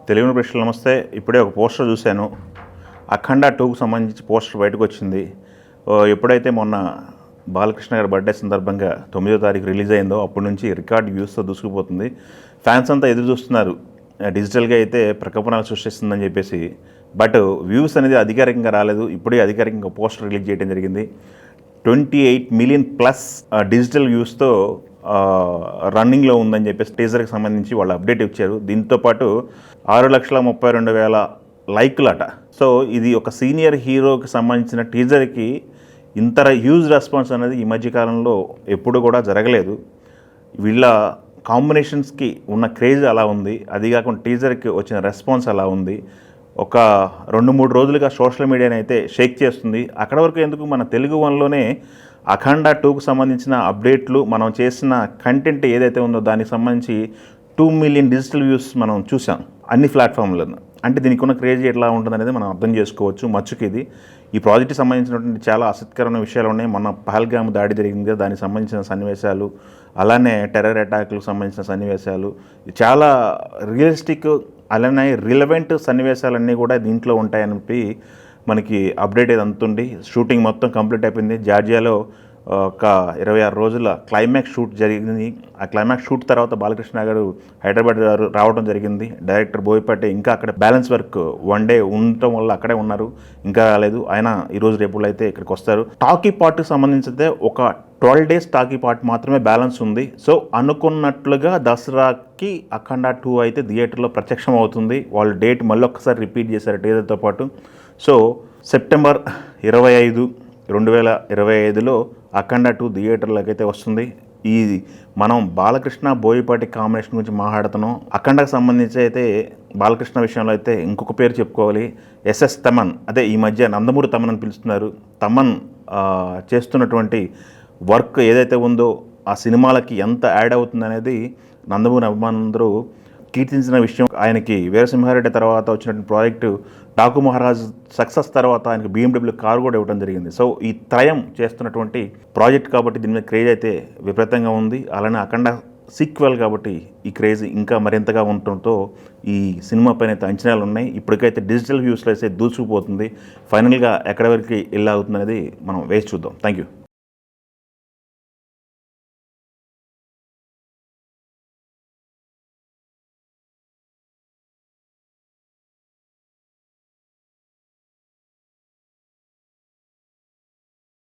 తెలుగు ప్రేక్షకులు నమస్తే. ఇప్పుడే ఒక పోస్టర్ చూశాను. అఖండ 2కు సంబంధించి పోస్టర్ బయటకు వచ్చింది. ఎప్పుడైతే మొన్న బాలకృష్ణ గారి బర్త్డే సందర్భంగా 9వ తారీఖు రిలీజ్ అయిందో అప్పటి నుంచి రికార్డ్ వ్యూస్తో దూసుకుపోతుంది. ఫ్యాన్స్ అంతా ఎదురు చూస్తున్నారు, డిజిటల్గా అయితే ప్రకంపనలు సృష్టిస్తుందని చెప్పేసి. బట్ వ్యూస్ అనేది అధికారికంగా రాలేదు. ఇప్పుడే అధికారికంగా పోస్టర్ రిలీజ్ చేయడం జరిగింది. 28 మిలియన్ ప్లస్ డిజిటల్ వ్యూస్తో రన్నింగ్లో ఉందని చెప్పేసి టీజర్కి సంబంధించి వాళ్ళు అప్డేట్ ఇచ్చారు. దీంతోపాటు 6,32,000 లైకులట. సో ఇది ఒక సీనియర్ హీరోకి సంబంధించిన టీజర్కి ఇంత హ్యూజ్ రెస్పాన్స్ అనేది ఈ మధ్యకాలంలో ఎప్పుడు కూడా జరగలేదు. వీళ్ళ కాంబినేషన్స్కి ఉన్న క్రేజ్ అలా ఉంది, అది కాకుండా టీజర్కి వచ్చిన రెస్పాన్స్ అలా ఉంది. ఒక 2-3 రోజులుగా సోషల్ మీడియాని అయితే షేక్ చేస్తుంది. అక్కడ వరకు ఎందుకు, మన తెలుగు వన్లోనే అఖండ 2కు సంబంధించిన అప్డేట్లు, మనం చేసిన కంటెంట్ ఏదైతే ఉందో దానికి సంబంధించి 2 మిలియన్ డిజిటల్ వ్యూస్ మనం చూసాం అన్ని ప్లాట్ఫామ్లను. అంటే దీనికి ఉన్న క్రేజ్ ఎట్లా ఉంటుందనేది మనం అర్థం చేసుకోవచ్చు. మచ్చుకి ఇది ఈ ప్రాజెక్ట్కి సంబంధించినటువంటి చాలా ఆసక్తికరమైన విషయాలు ఉన్నాయి. మన పహల్గామ్ దాడి జరిగింది కదా, దానికి సంబంధించిన సన్నివేశాలు, అలానే టెర్రర్ అటాక్లకు సంబంధించిన సన్నివేశాలు, చాలా రియలిస్టిక్ అలానే రిలవెంట్ సన్నివేశాలన్నీ కూడా దీంట్లో ఉంటాయని మనకి అప్డేట్ ఏది అందుతుంది. షూటింగ్ మొత్తం కంప్లీట్ అయిపోయింది. జార్జియాలో ఒక 26 రోజుల క్లైమాక్స్ షూట్ జరిగింది. ఆ క్లైమాక్స్ షూట్ తర్వాత బాలకృష్ణ గారు హైదరాబాద్ రావడం జరిగింది. డైరెక్టర్ బోయపాటి ఇంకా అక్కడ బ్యాలెన్స్ వర్క్ 1 డే ఉండటం వల్ల అక్కడే ఉన్నారు, ఇంకా రాలేదు. ఆయన ఈరోజు రేపు అయితే ఇక్కడికి వస్తారు. టాకీ పార్ట్కి సంబంధించితే ఒక 12 days టాకీ పార్ట్ మాత్రమే బ్యాలెన్స్ ఉంది. సో అనుకున్నట్లుగా దసరాకి అఖండ 2 అయితే థియేటర్లో ప్రత్యక్షం అవుతుంది. వాళ్ళు డేట్ మళ్ళీ ఒక్కసారి రిపీట్ చేశారు టీజర్తో పాటు. సో సెప్టెంబర్ 25, 2025లో అఖండ 2 థియేటర్లోకి అయితే వస్తుంది. ఈ మనం బాలకృష్ణ బోయపాటి కాంబినేషన్ గురించి మాట్లాడుతున్నాం. అఖండకు సంబంధించి అయితే బాలకృష్ణ విషయంలో అయితే ఇంకొక పేరు చెప్పుకోవాలి, ఎస్ఎస్ తమన్. అదే ఈ మధ్య నందమూరి తమన్ అని పిలుస్తున్నారు. తమన్ చేస్తున్నటువంటి వర్క్ ఏదైతే ఉందో ఆ సినిమాలకి ఎంత యాడ్ అవుతుంది అనేది నందమూరి అభిమానులందరూ కీర్తించిన విషయం. ఆయనకి వీరసింహారెడ్డి తర్వాత వచ్చినటువంటి ప్రాజెక్టు డాకు మహారాజ్ సక్సెస్ తర్వాత ఆయనకి BMW కారు కూడా ఇవ్వడం జరిగింది. సో ఈ త్రయం చేస్తున్నటువంటి ప్రాజెక్ట్ కాబట్టి దీని మీద క్రేజ్ అయితే విపరీతంగా ఉంది. అలానే అఖండ సీక్వెల్ కాబట్టి ఈ క్రేజ్ ఇంకా మరింతగా ఉండటంతో ఈ సినిమా పైన అయితే అంచనాలు ఉన్నాయి. ఇప్పటికైతే డిజిటల్ వ్యూస్లో అయితే దూసుకుపోతుంది. ఫైనల్గా ఎక్కడి వరకు వెళ్ళి అవుతుంది అనేది మనం వేసి చూద్దాం. Thank you.